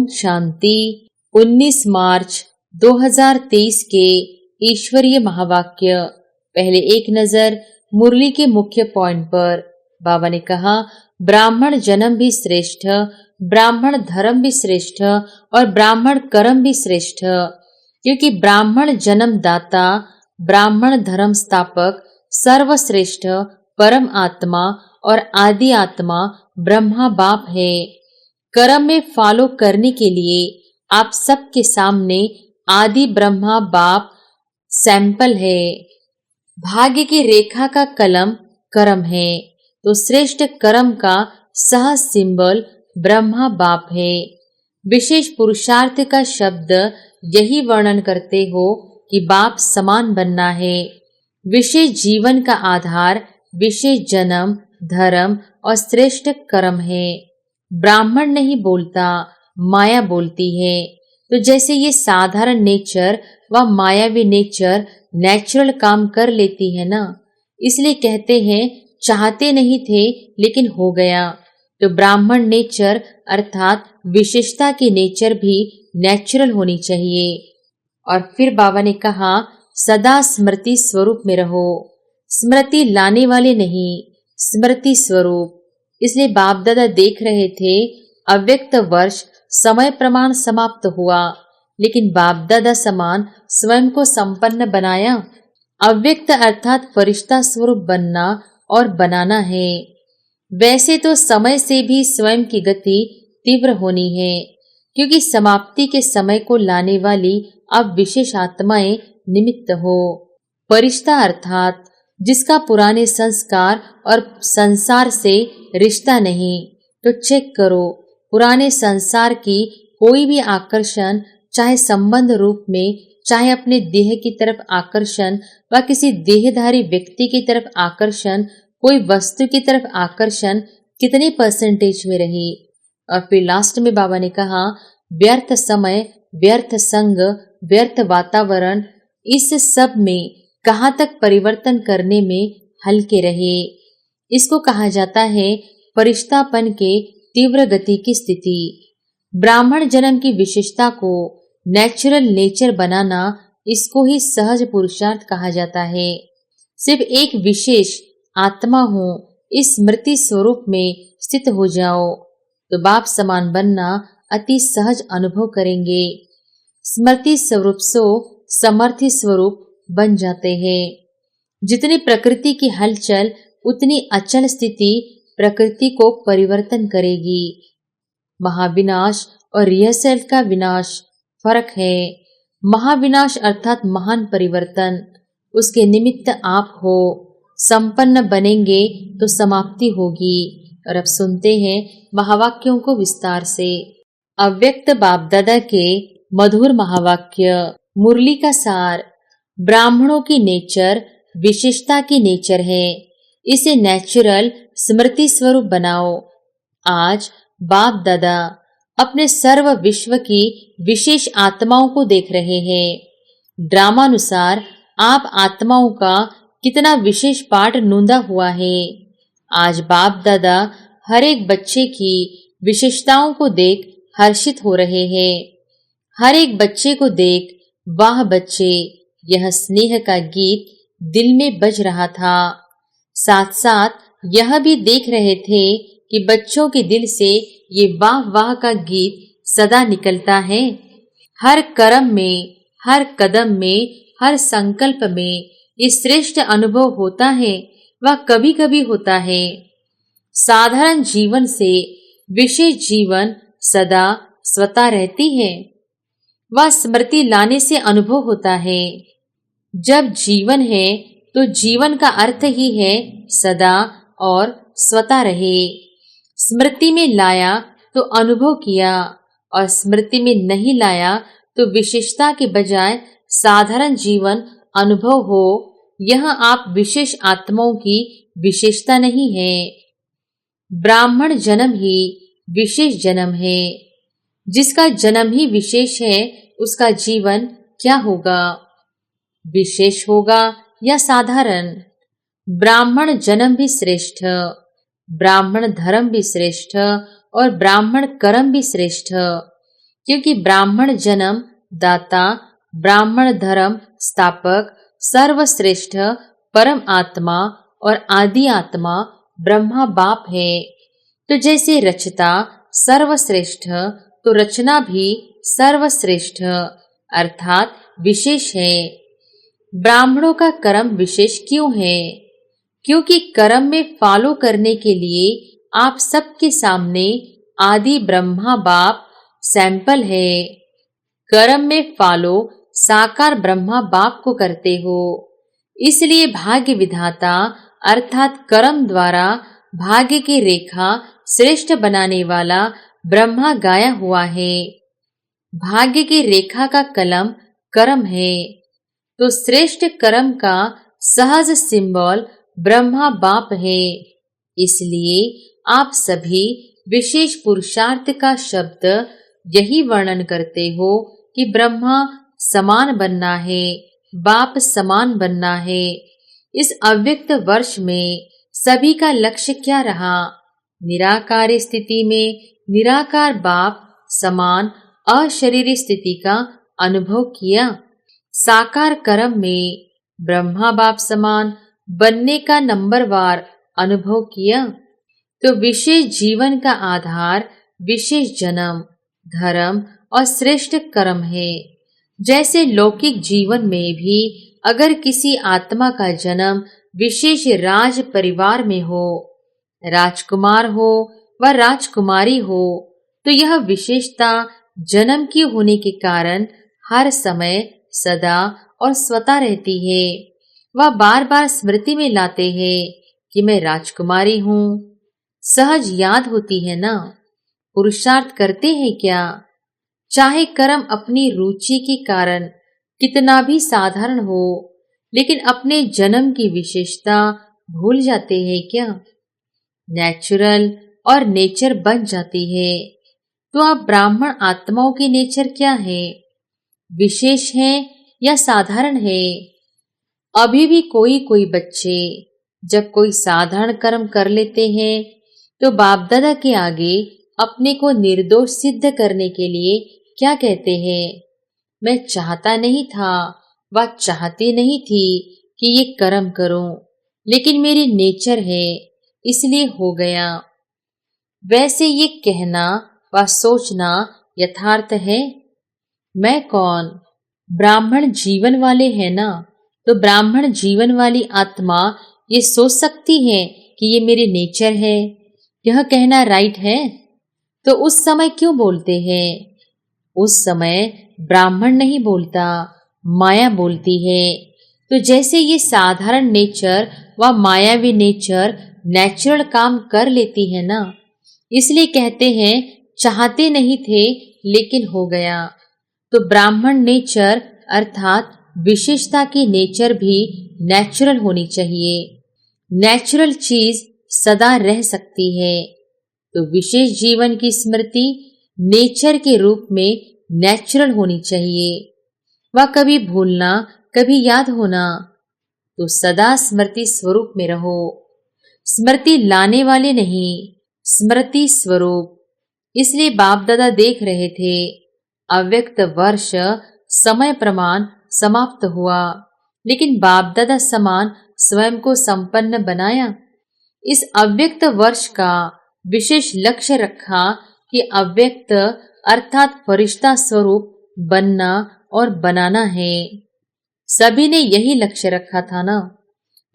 शांति। 19 मार्च 2023 के ईश्वरीय महावाक्य। पहले एक नजर मुरली के मुख्य पॉइंट पर। बाबा ने कहा, ब्राह्मण जन्म भी श्रेष्ठ, ब्राह्मण धर्म भी श्रेष्ठ और ब्राह्मण कर्म भी श्रेष्ठ, क्योंकि ब्राह्मण जन्म दाता, ब्राह्मण धर्म स्थापक, सर्वश्रेष्ठ परम आत्मा और आदि आत्मा ब्रह्मा बाप है। कर्म में फॉलो करने के लिए आप सबके सामने आदि ब्रह्मा बाप सैंपल है। भाग्य की रेखा का कलम कर्म है, तो श्रेष्ठ कर्म का सह सिंबल ब्रह्मा बाप है। विशेष पुरुषार्थ का शब्द यही वर्णन करते हो कि बाप समान बनना है। विशेष जीवन का आधार विशेष जन्म, धर्म और श्रेष्ठ कर्म है। ब्राह्मण नहीं बोलता, माया बोलती है। तो जैसे ये साधारण नेचर व मायावी नेचर नेचुरल काम कर लेती है ना, इसलिए कहते हैं चाहते नहीं थे लेकिन हो गया। तो ब्राह्मण नेचर अर्थात विशेषता की नेचर भी नेचुरल होनी चाहिए। और फिर बाबा ने कहा, सदा स्मृति स्वरूप में रहो। स्मृति लाने वाले नहीं, स्मृति स्वरूप। इसलिए बाप दादा देख रहे थे अव्यक्त वर्ष समय प्रमाण समाप्त हुआ, लेकिन बाप दादा समान स्वयं को संपन्न बनाया। अव्यक्त अर्थात फरिश्ता स्वरूप बनना और बनाना है। वैसे तो समय से भी स्वयं की गति तीव्र होनी है, क्योंकि समाप्ति के समय को लाने वाली अब विशेष आत्माएं निमित्त हो। फरिश्ता अर्थात जिसका पुराने संस्कार और संसार से रिश्ता नहीं। तो चेक करो, पुराने संसार की कोई भी आकर्षण, चाहे संबंध रूप में, चाहे अपने देह की तरफ आकर्षण व किसी देहधारी व्यक्ति की तरफ आकर्षण, कोई वस्तु की तरफ आकर्षण कितने परसेंटेज में रही। और फिर लास्ट में बाबा ने कहा, व्यर्थ समय, व्यर्थ संग, व्यर्थ वातावरण, इस सब में कहाँ तक परिवर्तन करने में हल्के रहे। इसको कहा जाता है फरिश्तापन के तीव्र गति की स्थिति। ब्राह्मण जन्म की विशेषता को नेचुरल नेचर बनाना, इसको ही सहज पुरुषार्थ कहा जाता है। सिर्फ एक विशेष आत्मा हो, इस स्मृति स्वरूप में स्थित हो जाओ तो बाप समान बनना अति सहज अनुभव करेंगे। स्मृति स्वरूप सो समर्थी स्वरूप बन जाते हैं। जितनी प्रकृति की हलचल उतनी अचल स्थिति प्रकृति को परिवर्तन करेगी। महाविनाश और रिहर्सल का विनाश फर्क है। महाविनाश अर्थात महान परिवर्तन, उसके निमित्त आप हो। संपन्न बनेंगे तो समाप्ति होगी। और अब सुनते हैं महावाक्यों को विस्तार से। अव्यक्त बाप दादा के मधुर महावाक्य। मुरली का सार। ब्राह्मणों की नेचर विशेषता की नेचर है, इसे नेचुरल स्मृति स्वरूप बनाओ। आज बाप दादा अपने सर्व विश्व की विशेष आत्माओं को देख रहे हैं। ड्रामानुसार आप आत्माओं का कितना विशेष पाठ नूंदा हुआ है। आज बाप दादा हर एक बच्चे की विशेषताओं को देख हर्षित हो रहे हैं। हर एक बच्चे को देख वाह बच्चे, यह स्नेह का गीत दिल में बज रहा था। साथ साथ यह भी देख रहे थे कि बच्चों के दिल से ये वाह वाह का गीत सदा निकलता है। हर कर्म में, हर कदम में, हर संकल्प में ये श्रेष्ठ अनुभव होता है, वह कभी कभी होता है। साधारण जीवन से विशेष जीवन सदा स्वतः रहती है, वह स्मृति लाने से अनुभव होता है। जब जीवन है तो जीवन का अर्थ ही है सदा और स्वतः रहे। स्मृति में लाया तो अनुभव किया, और स्मृति में नहीं लाया तो विशेषता के बजाय साधारण जीवन अनुभव हो। यह आप विशेष आत्माओं की विशेषता नहीं है। ब्राह्मण जन्म ही विशेष जन्म है। जिसका जन्म ही विशेष है, उसका जीवन क्या होगा? विशेष होगा या साधारण? ब्राह्मण जन्म भी श्रेष्ठ, ब्राह्मण धर्म भी श्रेष्ठ और ब्राह्मण कर्म भी श्रेष्ठ, क्योंकि ब्राह्मण जन्म दाता, ब्राह्मण धर्म स्थापक, सर्वश्रेष्ठ परम आत्मा और आदि आत्मा ब्रह्मा बाप है। तो जैसे रचता सर्वश्रेष्ठ, तो रचना भी सर्वश्रेष्ठ अर्थात विशेष है। ब्राह्मणों का कर्म विशेष क्यों है? क्योंकि कर्म में फॉलो करने के लिए आप सबके सामने आदि ब्रह्मा बाप सैंपल है। कर्म में फॉलो साकार ब्रह्मा बाप को करते हो, इसलिए भाग्य विधाता अर्थात कर्म द्वारा भाग्य की रेखा श्रेष्ठ बनाने वाला ब्रह्मा गाया हुआ है। भाग्य की रेखा का कलम कर्म है, तो श्रेष्ठ कर्म का सहज सिंबल ब्रह्मा बाप है। इसलिए आप सभी विशेष पुरुषार्थ का शब्द यही वर्णन करते हो कि ब्रह्मा समान बनना है, बाप समान बनना है। इस अव्यक्त वर्ष में सभी का लक्ष्य क्या रहा? निराकार स्थिति में निराकार बाप समान अशरीरी स्थिति का अनुभव किया। साकार कर्म में ब्रह्मा बाप समान बनने का नंबरवार अनुभव किया। तो विशेष जीवन का आधार विशेष जन्म, धर्म और श्रेष्ठ कर्म है। जैसे लौकिक जीवन में भी अगर किसी आत्मा का जन्म विशेष राज परिवार में हो, राजकुमार हो व राजकुमारी हो, तो यह विशेषता जन्म की होने के कारण हर समय सदा और स्वतः रहती है। वह बार बार स्मृति में लाते हैं कि मैं राजकुमारी हूँ। सहज याद होती है ना? पुरुषार्थ करते हैं क्या? चाहे कर्म अपनी रुचि के कारण कितना भी साधारण हो, लेकिन अपने जन्म की विशेषता भूल जाते हैं क्या? नेचुरल और नेचर बन जाती है। तो आप ब्राह्मण आत्माओं की नेचर क्या है? विशेष है या साधारण है? अभी भी कोई कोई बच्चे जब कोई साधारण कर्म कर लेते हैं तो बाप दादा के आगे अपने को निर्दोष सिद्ध करने के लिए क्या कहते हैं? मैं चाहता नहीं था व चाहती नहीं थी कि ये कर्म करूं, लेकिन मेरी नेचर है इसलिए हो गया। वैसे ये कहना व सोचना यथार्थ है? मैं कौन? ब्राह्मण जीवन वाले हैं ना, तो ब्राह्मण जीवन वाली आत्मा ये सोच सकती है कि ये मेरे नेचर है। यह कहना राइट है? तो उस समय क्यों बोलते हैं? उस समय ब्राह्मण नहीं बोलता, माया बोलती है। तो जैसे ये साधारण नेचर व मायावी नेचर नेचुरल काम कर लेती है ना, इसलिए कहते हैं चाहते नहीं थे लेकिन हो गया। तो ब्राह्मण नेचर अर्थात विशेषता की नेचर भी नेचुरल होनी चाहिए। नेचुरल चीज सदा रह सकती है। तो विशेष जीवन की स्मृति नेचर के रूप में नेचुरल होनी चाहिए। वह कभी भूलना कभी याद होना। तो सदा स्मृति स्वरूप में रहो। स्मृति लाने वाले नहीं, स्मृति स्वरूप। इसलिए बाप दादा देख रहे थे अव्यक्त वर्ष समय प्रमाण समाप्त हुआ, लेकिन बाप दादा समान स्वयं को संपन्न बनाया। इस अव्यक्त वर्ष का विशेष लक्ष्य रखा कि अव्यक्त अर्थात फरिश्ता स्वरूप बनना और बनाना है। सभी ने यही लक्ष्य रखा था ना।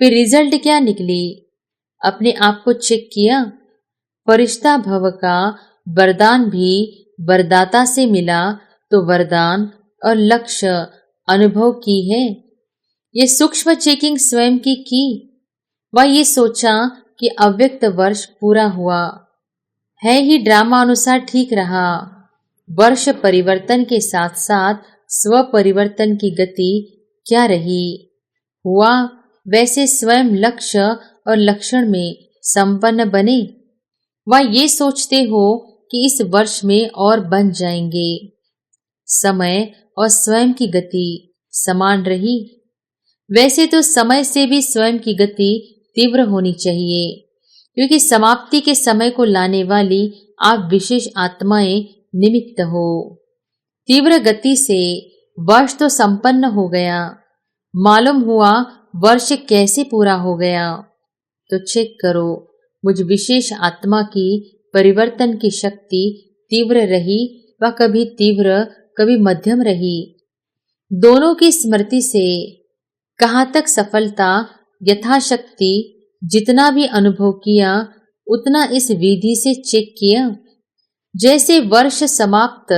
फिर रिजल्ट क्या निकली? अपने आप को चेक किया। फरिश्ता भव का वरदान भी वरदाता से मिला, तो वरदान और लक्ष्य अनुभव की है। ये सूक्ष्म चेकिंग स्वयं की। वह ये सोचा कि अव्यक्त वर्ष पूरा हुआ है ही ड्रामा अनुसार ठीक रहा। वर्ष परिवर्तन के साथ साथ स्व परिवर्तन की गति क्या रही? हुआ वैसे स्वयं लक्ष्य और लक्षण में संपन्न बने। वह ये सोचते हो कि इस वर्ष में और बन जाएंगे। समय और स्वयं की गति समान रही। वैसे तो समय से भी स्वयं की गति तीव्र होनी चाहिए, क्योंकि समाप्ति के समय को लाने वाली आप विशेष आत्माएं निमित्त हो। तीव्र गति से वर्ष तो संपन्न हो गया, मालूम हुआ वर्ष कैसे पूरा हो गया। तो चेक करो, मुझ विशेष आत्मा की परिवर्तन की शक्ति तीव्र रही व कभी तीव्र कभी मध्यम रही। दोनों की स्मृति से कहाँ तक सफलता यथाशक्ति जितना भी अनुभव किया उतना इस विधि से चेक किया। जैसे वर्ष समाप्त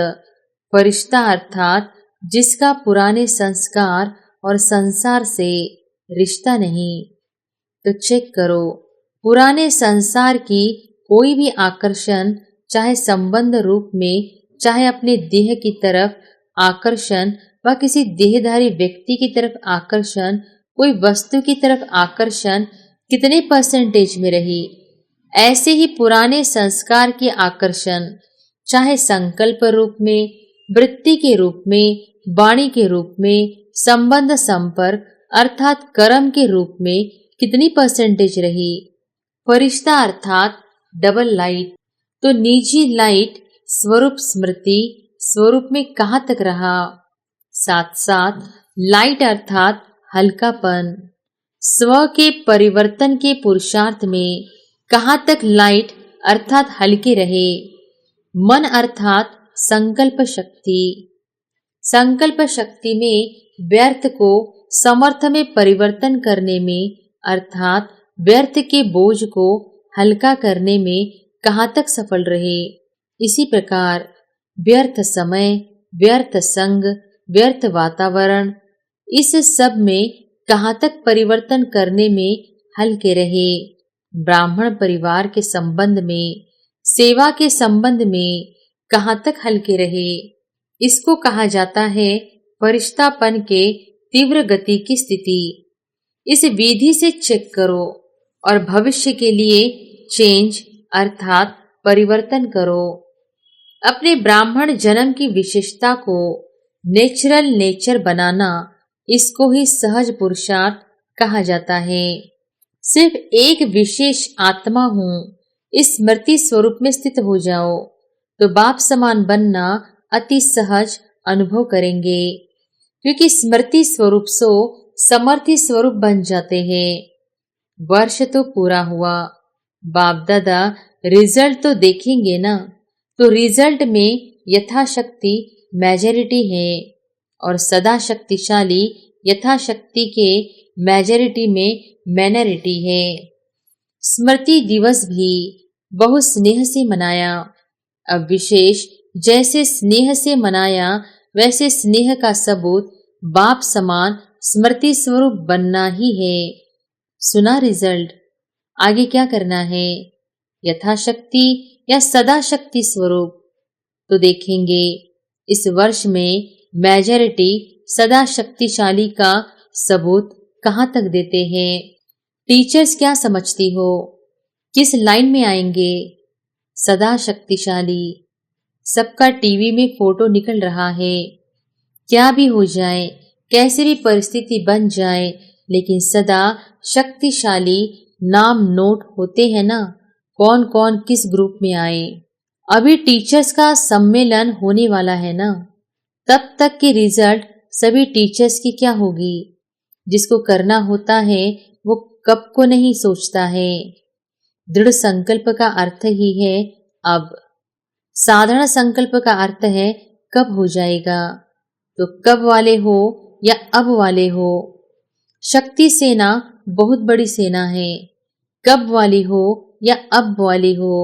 फरिश्ता अर्थात जिसका पुराने संस्कार और संसार से रिश्ता नहीं। तो चेक करो, पुराने संसार की कोई भी आकर्षण, चाहे संबंध रूप में, चाहे अपने देह की तरफ आकर्षण व किसी देहधारी व्यक्ति की तरफ आकर्षण, कोई वस्तु की तरफ आकर्षण कितने परसेंटेज में रही। ऐसे ही पुराने संस्कार के आकर्षण, चाहे संकल्प रूप में, वृत्ति के रूप में, वाणी के रूप में, संबंध संपर्क अर्थात कर्म के रूप में कितनी परसेंटेज रही। फरिश्ता अर्थात डबल लाइट, तो निजी लाइट स्वरूप स्मृति स्वरूप में कहाँ तक रहा। साथ साथ लाइट अर्थात हल्कापन, स्व के परिवर्तन के पुरुषार्थ में कहाँ तक लाइट अर्थात हल्के रहे। मन अर्थात संकल्प शक्ति, संकल्प शक्ति में व्यर्थ को समर्थ में परिवर्तन करने में अर्थात व्यर्थ के बोझ को हल्का करने में कहाँ तक सफल रहे। इसी प्रकार व्यर्थ समय, व्यर्थ संग, व्यर्थ वातावरण, इस सब में कहाँ तक परिवर्तन करने में हल्के रहे। ब्राह्मण परिवार के संबंध में, सेवा के संबंध में कहाँ तक हल्के रहे। इसको कहा जाता है फरिश्तापन के तीव्र गति की स्थिति। इस विधि से चेक करो और भविष्य के लिए चेंज अर्थात परिवर्तन करो। अपने ब्राह्मण जन्म की विशेषता को नेचुरल नेचर बनाना, इसको ही सहज पुरुषार्थ कहा जाता है। सिर्फ एक विशेष आत्मा हूँ, इस स्मृति स्वरूप में स्थित हो जाओ तो बाप समान बनना अति सहज अनुभव करेंगे, क्योंकि स्मृति स्वरूप सो समर्थी स्वरूप बन जाते हैं। वर्ष तो पूरा हुआ, बाप दादा रिजल्ट तो देखेंगे ना, तो रिजल्ट में यथाशक्ति मेजॉरिटी है और सदा शक्तिशाली यथाशक्ति के मेजॉरिटी में माइनॉरिटी है। स्मृति दिवस भी बहुत स्नेह से मनाया। अब विशेष जैसे स्नेह से मनाया वैसे स्नेह का सबूत बाप समान स्मृति स्वरूप बनना ही है। सुना रिजल्ट, आगे क्या करना है, यथाशक्ति या सदा शक्ति स्वरूप। तो देखेंगे इस वर्ष में मेजॉरिटी सदा शक्तिशाली का सबूत कहाँ तक देते हैं। टीचर्स क्या समझती हो, किस लाइन में आएंगे। सदा शक्तिशाली, सबका टीवी में फोटो निकल रहा है। क्या भी हो जाए, कैसे भी परिस्थिति बन जाए, लेकिन सदा शक्तिशाली नाम नोट होते हैं ना, कौन कौन किस ग्रुप में आए। अभी टीचर्स का सम्मेलन होने वाला है ना, तब तक की रिजल्ट सभी टीचर्स की क्या होगी। जिसको करना होता है वो कब को नहीं सोचता है। दृढ़ संकल्प का अर्थ ही है अब, साधारण संकल्प का अर्थ है कब हो जाएगा। तो कब वाले हो या अब वाले हो। शक्ति सेना बहुत बड़ी सेना है, कब वाली हो या अब वाली हो।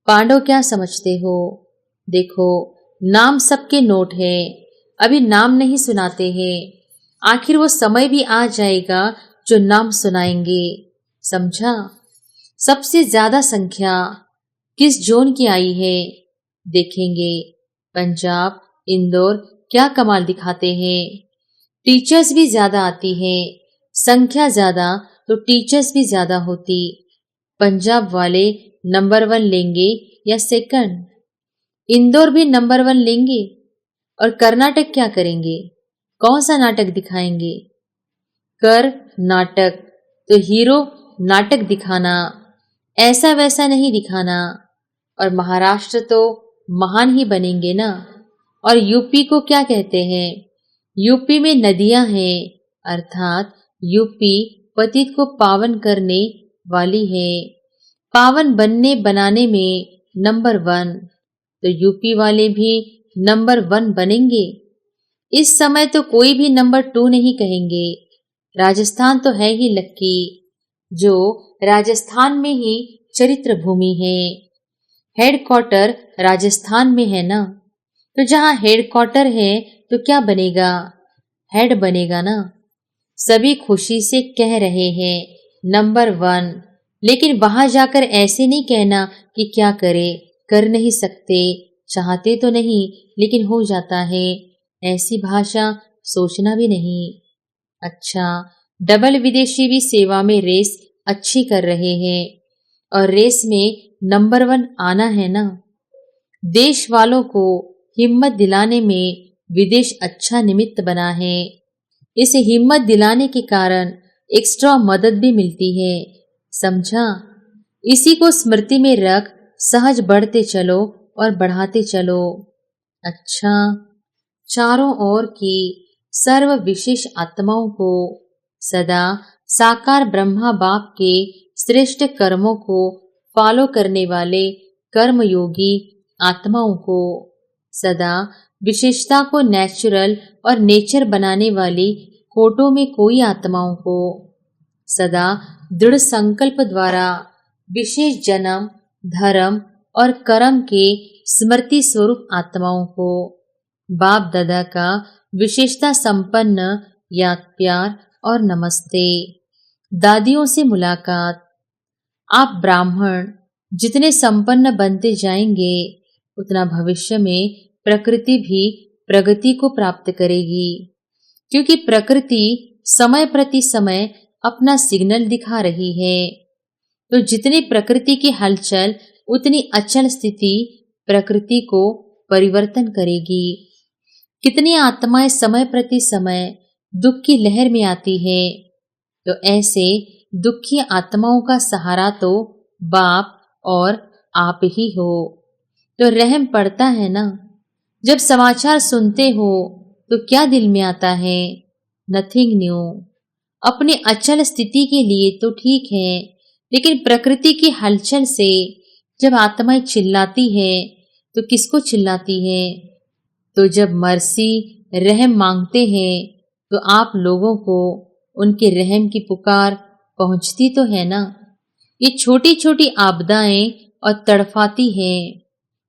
पांडव क्या समझते हो, देखो नाम सबके नोट है, अभी नाम नहीं सुनाते हैं। आखिर वो समय भी आ जाएगा जो नाम सुनाएंगे, समझा। सबसे ज्यादा संख्या किस जोन की आई है, देखेंगे पंजाब, इंदौर क्या कमाल दिखाते हैं। टीचर्स भी ज्यादा आती हैं, संख्या ज्यादा तो टीचर्स भी ज्यादा होती। पंजाब वाले नंबर 1 लेंगे या सेकंड, इंदौर भी नंबर 1 लेंगे। और कर्नाटक क्या करेंगे, कौन सा नाटक दिखाएंगे। कर नाटक तो हीरो नाटक दिखाना, ऐसा वैसा नहीं दिखाना। और महाराष्ट्र तो महान ही बनेंगे ना, और यूपी को क्या कहते हैं? यूपी में नदियां हैं, अर्थात यूपी पतित को पावन करने वाली है, पावन बनने बनाने में नंबर 1। तो यूपी वाले भी नंबर 1 बनेंगे। इस समय तो कोई भी नंबर 2 नहीं कहेंगे। राजस्थान तो है ही लक्की, जो राजस्थान में ही चरित्र भूमि है। हेडक्वार्टर राजस्थान में है ना, तो जहां हेडक्वार्टर है तो क्या बनेगा? हेड बनेगा ना। सभी खुशी से कह रहे हैं नंबर 1, लेकिन वहां जाकर ऐसे नहीं कहना कि क्या करे, कर नहीं सकते, चाहते तो नहीं लेकिन हो जाता है, ऐसी भाषा सोचना भी नहीं। अच्छा, डबल विदेशी भी सेवा में रेस अच्छी कर रहे हैं और रेस में नंबर 1 आना है ना। देश वालों को हिम्मत दिलाने में विदेश अच्छा निमित्त बना है। इसे हिम्मत दिलाने के कारण एक्स्ट्रा मदद भी मिलती है, समझा? इसी को स्मृति में रख सहज बढ़ते चलो और बढ़ाते चलो। अच्छा, चारों ओर की सर्व विशेष आत्माओं को, सदा साकार ब्रह्मा बाप के श्रेष्ठ कर्मों को फॉलो करने वाले कर्मयोगी आत्माओं को, सदा विशेषता को नेचुरल और नेचर बनाने वाली कोटों में कोई आत्माओं को, सदा दृढ़ संकल्प द्वारा विशेष जन्म, धर्म और कर्म के स्मृति स्वरूप आत्माओं को, बाप दादा का विशेषता संपन्न याद प्यार और नमस्ते। दादियों से मुलाकात। आप ब्राह्मण जितने संपन्न बनते जाएंगे उतना भविष्य में प्रकृति भी प्रगति को प्राप्त करेगी, क्योंकि प्रकृति समय प्रति समय अपना सिग्नल दिखा रही है। तो जितनी प्रकृति की हलचल उतनी अचल स्थिति प्रकृति को परिवर्तन करेगी। कितनी आत्माएं समय प्रति समय दुख की लहर में आती है, तो ऐसे दुखी आत्माओं का सहारा तो बाप और आप ही हो। तो रहम पड़ता है ना। जब समाचार सुनते हो तो क्या दिल में आता है? Nothing new. अपनी अचल स्थिति के लिए तो ठीक है, लेकिन प्रकृति की हलचल से जब आत्माएं चिल्लाती है तो किसको चिल्लाती है? तो जब मर्सी रहम मांगते हैं तो आप लोगों को उनके रहम की पुकार पहुंचती तो है ना। ये छोटी छोटी आपदाएं और तड़फाती है,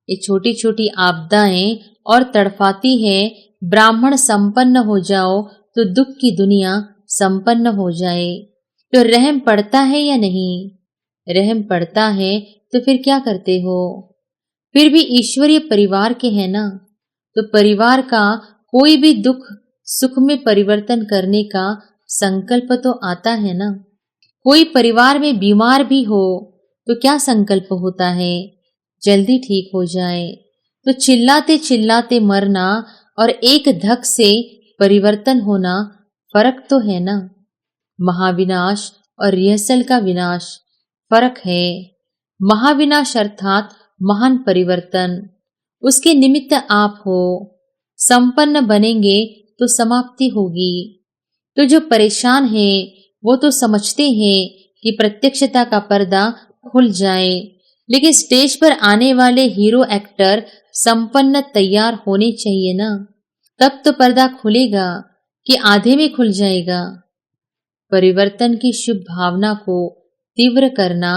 ये छोटी छोटी आपदाएं और तड़फाती है। ब्राह्मण संपन्न हो जाओ तो दुख की दुनिया संपन्न हो जाए। तो रहम पड़ता है या नहीं? रहम पड़ता है तो फिर क्या करते हो? फिर भी ईश्वरीय परिवार के हैं ना, तो परिवार का कोई भी दुख सुख में परिवर्तन करने का संकल्प तो आता है ना। कोई परिवार में बीमार भी हो तो क्या संकल्प होता है? जल्दी ठीक हो जाए। तो चिल्लाते चिल्लाते मरना और एक धक से परिवर्तन होना फर्क तो है ना। महाविनाश और रिहर्सल का विनाश फर्क है। महाविनाश अर्थात महान परिवर्तन, उसके निमित्त आप हो। संपन्न बनेंगे तो समाप्ति होगी। तो जो परेशान है वो तो समझते हैं कि प्रत्यक्षता का पर्दा खुल जाए, लेकिन स्टेज पर आने वाले हीरो एक्टर संपन्न तैयार होने चाहिए ना। तब तो पर्दा खुलेगा कि आधे में खुल जाएगा। परिवर्तन की शुभ भावना को तीव्र करना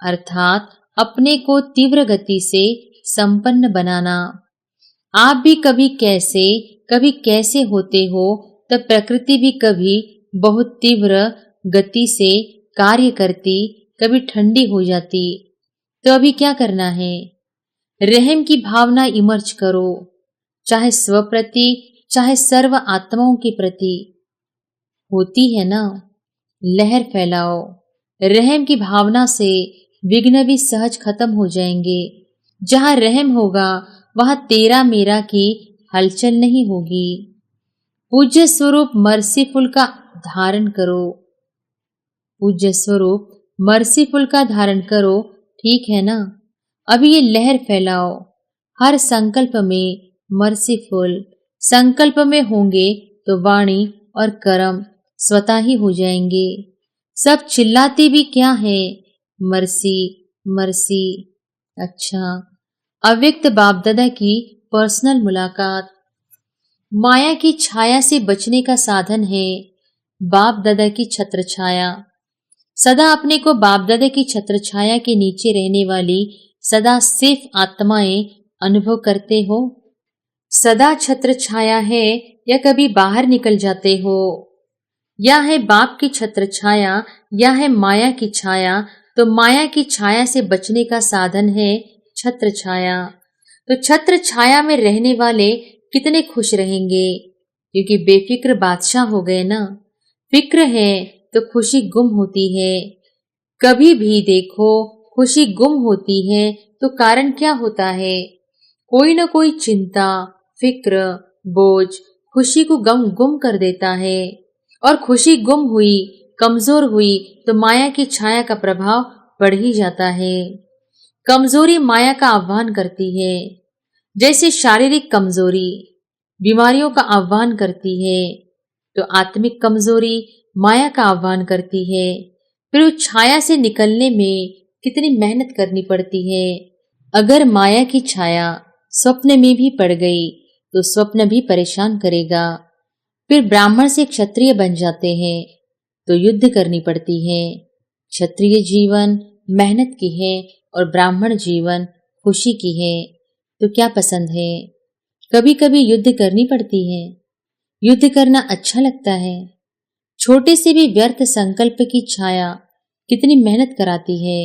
अर्थात अपने को तीव्र गति से संपन्न बनाना। आप भी कभी कैसे होते हो, तब प्रकृति भी कभी बहुत तीव्र गति से कार्य करती, कभी ठंडी हो जाती। तो अभी क्या करना है? रहम की भावना इमर्ज करो, चाहे स्व प्रति चाहे सर्व आत्माओं के प्रति। होती है ना, लहर फैलाओ। रहम की भावना से विघ्न भी सहज खत्म हो जाएंगे। जहां रहम होगा वहां तेरा मेरा की हलचल नहीं होगी। पूज्य स्वरूप मर्सीफुल का धारण करो। पूज्य स्वरूप मर्सीफुल का धारण करो, ठीक है ना। अभी ये लहर फैलाओ। हर संकल्प में मर्सीफुल। संकल्प में होंगे तो वाणी और कर्म स्वतः ही हो जाएंगे। सब चिल्लाते भी क्या है, मर्सी मर्सी। अच्छा, अव्यक्त बाप दादा की पर्सनल मुलाकात। माया की छाया से बचने का साधन है बाप दादा की छत्र छाया। सदा अपने को बाप दादा की छत्र छाया के नीचे रहने वाली सदा सिर्फ आत्माएं अनुभव करते हो। सदा छत्र छाया है या कभी बाहर निकल जाते हो? या है बाप की छत्र छाया या है माया की छाया। तो माया की छाया से बचने का साधन है छत्र छाया। तो छत्र छाया में रहने वाले कितने खुश रहेंगे, क्योंकि बेफिक्र बादशाह हो गए ना। फिक्र है तो खुशी गुम होती है। कभी भी देखो खुशी गुम होती है तो कारण क्या होता है? कोई ना कोई चिंता, फिक्र, बोझ खुशी को गुम कर देता है। और खुशी गुम हुई, कमजोर हुई तो माया की छाया का प्रभाव बढ़ ही जाता है। कमजोरी माया का आह्वान करती है। जैसे शारीरिक कमजोरी बीमारियों का आह्वान करती है, तो आत्मिक कमजोरी माया का आह्वान करती है। फिर उस छाया से निकलने में कितनी मेहनत करनी पड़ती है। अगर माया की छाया स्वप्न में भी पड़ गई तो स्वप्न भी परेशान करेगा। फिर ब्राह्मण से क्षत्रिय बन जाते हैं तो युद्ध करनी पड़ती है। क्षत्रिय जीवन मेहनत की है और ब्राह्मण जीवन खुशी की है। तो क्या पसंद है? कभी कभी युद्ध करनी पड़ती है। युद्ध करना अच्छा लगता है। छोटे से भी व्यर्थ संकल्प की छाया कितनी मेहनत कराती है।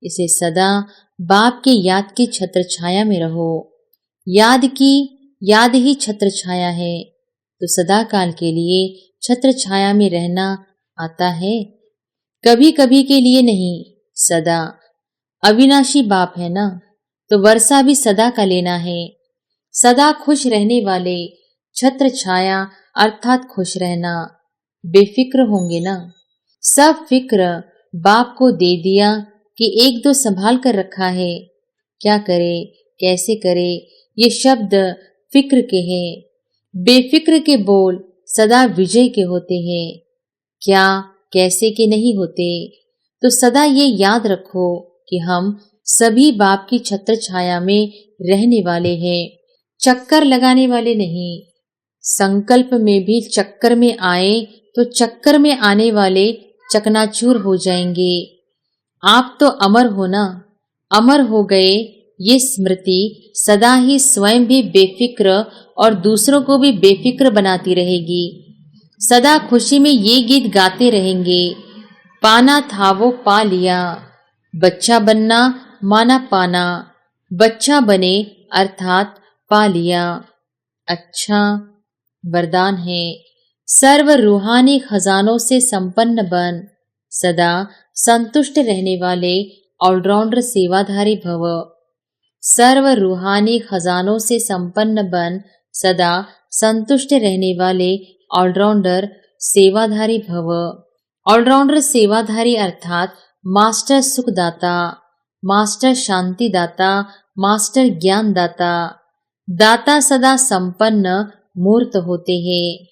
इसे सदा बाप के याद की छत्र छाया में रहो। याद की याद ही छत्र छाया है, तो सदा काल के लिए छत्र छाया में रहना आता है। कभी कभी के लिए नहीं, सदा। अविनाशी बाप है ना, तो वर्षा भी सदा का लेना है। सदा खुश रहने वाले छत्र छाया अर्थात खुश रहना। बेफिक्र होंगे ना। सब फिक्र बाप को दे दिया कि एक दो संभाल कर रखा है। क्या करे, कैसे करे, ये शब्द फिक्र के हैं। बेफिक्र के बोल सदा विजय के होते हैं। क्या कैसे के नहीं होते। तो सदा ये याद रखो कि हम सभी बाप की छत्र छाया में रहने वाले हैं, चक्कर लगाने वाले नहीं। संकल्प में भी चक्कर में आए तो चक्कर में आने वाले चकनाचूर हो जाएंगे। आप तो अमर हो ना, अमर हो गए। ये स्मृति सदा ही स्वयं भी बेफिक्र और दूसरों को भी बेफिक्र बनाती रहेगी। सदा खुशी में ये गीत गाते रहेंगे। पाना था वो पा लिया, बच्चा बनना माना पाना, बच्चा बने अर्थात पा लिया। अच्छा, वरदान है सर्व रूहानी खजानों से संपन्न बन, सदा संतुष्ट रहने वाले ऑलराउंडर सेवाधारी भव। सर्व रूहानी खजानों से संपन्न बन, सदा संतुष्ट रहने वाले ऑलराउंडर सेवाधारी भव। ऑलराउंडर सेवाधारी अर्थात मास्टर सुखदाता, मास्टर शांतिदाता, मास्टर ज्ञानदाता। दाता सदा संपन्न मूर्त होते हैं।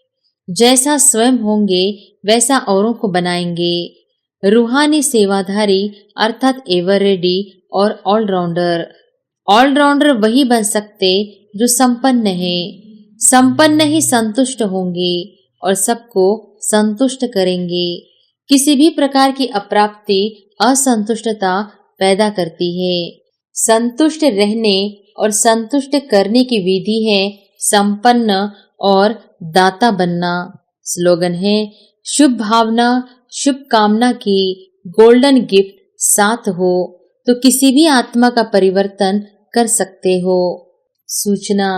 जैसा स्वयं होंगे वैसा औरों को बनाएंगे। रूहानी सेवाधारी अर्थात एवर रेडी और ऑलराउंडर। ऑलराउंडर वही बन सकते जो संपन्न है। संपन्न ही संतुष्ट होंगे और सबको संतुष्ट करेंगे। किसी भी प्रकार की अप्राप्ति असंतुष्टता पैदा करती है। संतुष्ट रहने और संतुष्ट करने की विधि है संपन्न और दाता बनना। स्लोगन है शुभ भावना शुभ कामना की गोल्डन गिफ्ट साथ हो तो किसी भी आत्मा का परिवर्तन कर सकते हो। सूचना,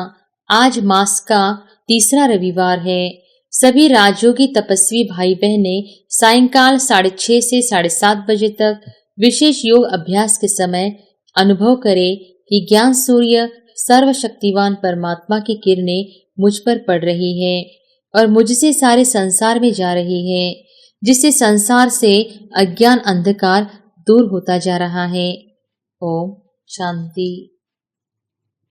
आज मास का तीसरा रविवार है। सभी राजयोगी तपस्वी भाई बहने सायंकाल 6:30 से 7:30 बजे तक विशेष योग अभ्यास के समय अनुभव करें कि ज्ञान सूर्य सर्वशक्तिवान परमात्मा की किरणें मुझ पर पड़ रही है और मुझसे सारे संसार में जा रही है, जिससे संसार से अज्ञान अंधकार दूर होता जा रहा है। ओम शांति।